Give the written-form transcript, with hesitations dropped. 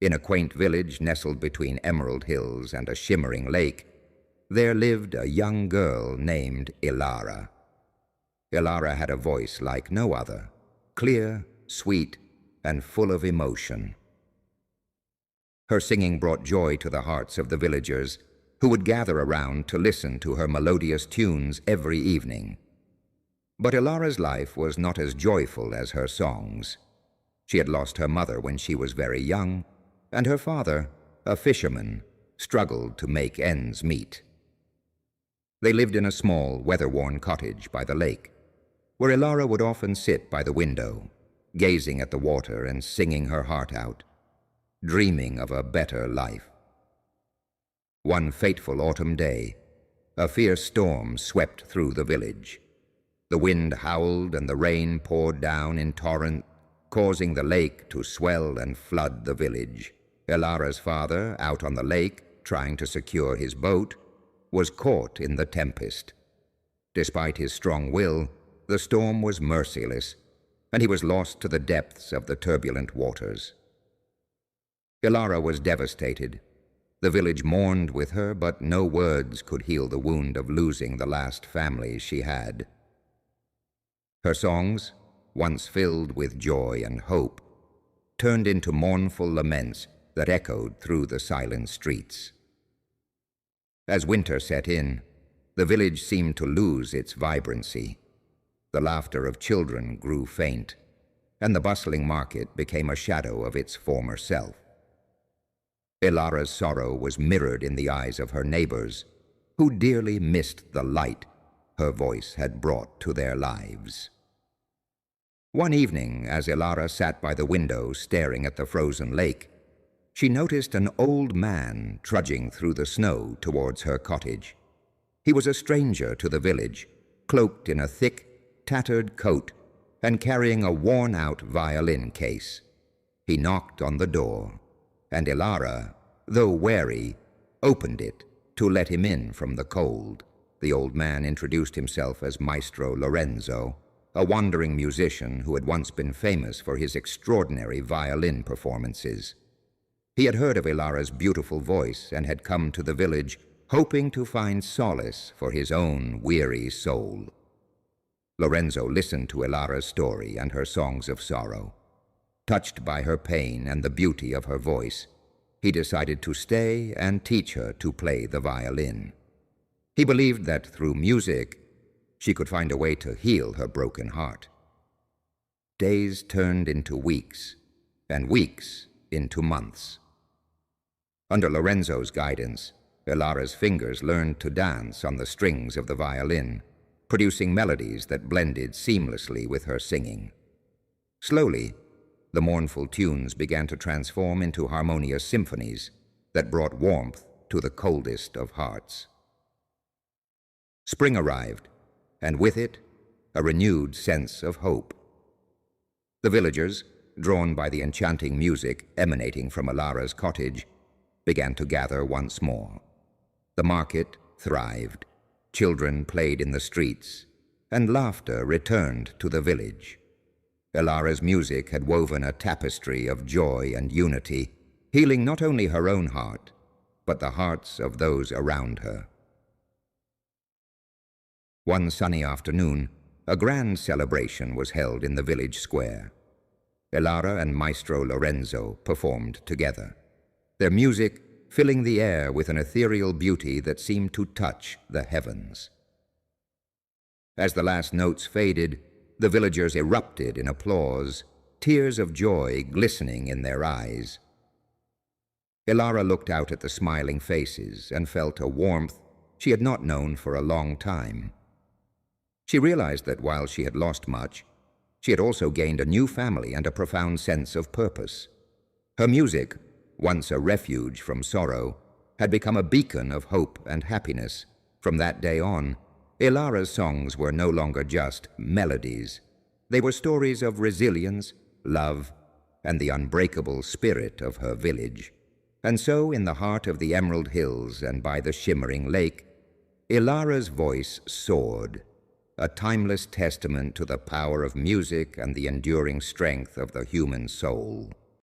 In a quaint village nestled between emerald hills and a shimmering lake, there lived a young girl named Arara. Arara had a voice like no other, clear, sweet, and full of emotion. Her singing brought joy to the hearts of the villagers, who would gather around to listen to her melodious tunes every evening. But Arara's life was not as joyful as her songs. She had lost her mother when she was very young, and her father, a fisherman, struggled to make ends meet. They lived in a small, weather-worn cottage by the lake, where Arara would often sit by the window, gazing at the water and singing her heart out, dreaming of a better life. One fateful autumn day, a fierce storm swept through the village. The wind howled and the rain poured down in torrent, causing the lake to swell and flood the village. Arara's father, out on the lake, trying to secure his boat, was caught in the tempest. Despite his strong will, the storm was merciless, and he was lost to the depths of the turbulent waters. Arara was devastated. The village mourned with her, but no words could heal the wound of losing the last family she had. Her songs, once filled with joy and hope, turned into mournful laments that echoed through the silent streets. As winter set in, the village seemed to lose its vibrancy. The laughter of children grew faint, and the bustling market became a shadow of its former self. Arara's sorrow was mirrored in the eyes of her neighbors, who dearly missed the light her voice had brought to their lives. One evening, as Arara sat by the window staring at the frozen lake, she noticed an old man trudging through the snow towards her cottage. He was a stranger to the village, cloaked in a thick, tattered coat and carrying a worn-out violin case. He knocked on the door, and Arara, though wary, opened it to let him in from the cold. The old man introduced himself as Maestro Lorenzo, a wandering musician who had once been famous for his extraordinary violin performances. He had heard of Arara's beautiful voice and had come to the village hoping to find solace for his own weary soul. Lorenzo listened to Arara's story and her songs of sorrow. Touched by her pain and the beauty of her voice, he decided to stay and teach her to play the violin. He believed that through music, she could find a way to heal her broken heart. Days turned into weeks, and weeks into months. Under Lorenzo's guidance, Arara's fingers learned to dance on the strings of the violin, producing melodies that blended seamlessly with her singing. Slowly, the mournful tunes began to transform into harmonious symphonies that brought warmth to the coldest of hearts. Spring arrived, and with it, a renewed sense of hope. The villagers, drawn by the enchanting music emanating from Arara's cottage, began to gather once more. The market thrived, children played in the streets, and laughter returned to the village. Arara's music had woven a tapestry of joy and unity, healing not only her own heart, but the hearts of those around her. One sunny afternoon, a grand celebration was held in the village square. Arara and Maestro Lorenzo performed together, their music filling the air with an ethereal beauty that seemed to touch the heavens. As the last notes faded, the villagers erupted in applause, tears of joy glistening in their eyes. Arara looked out at the smiling faces and felt a warmth she had not known for a long time. She realized that while she had lost much, she had also gained a new family and a profound sense of purpose. Her music, once a refuge from sorrow, had become a beacon of hope and happiness. From that day on, Arara's songs were no longer just melodies. They were stories of resilience, love, and the unbreakable spirit of her village. And so, in the heart of the Emerald Hills and by the shimmering lake, Arara's voice soared, a timeless testament to the power of music and the enduring strength of the human soul.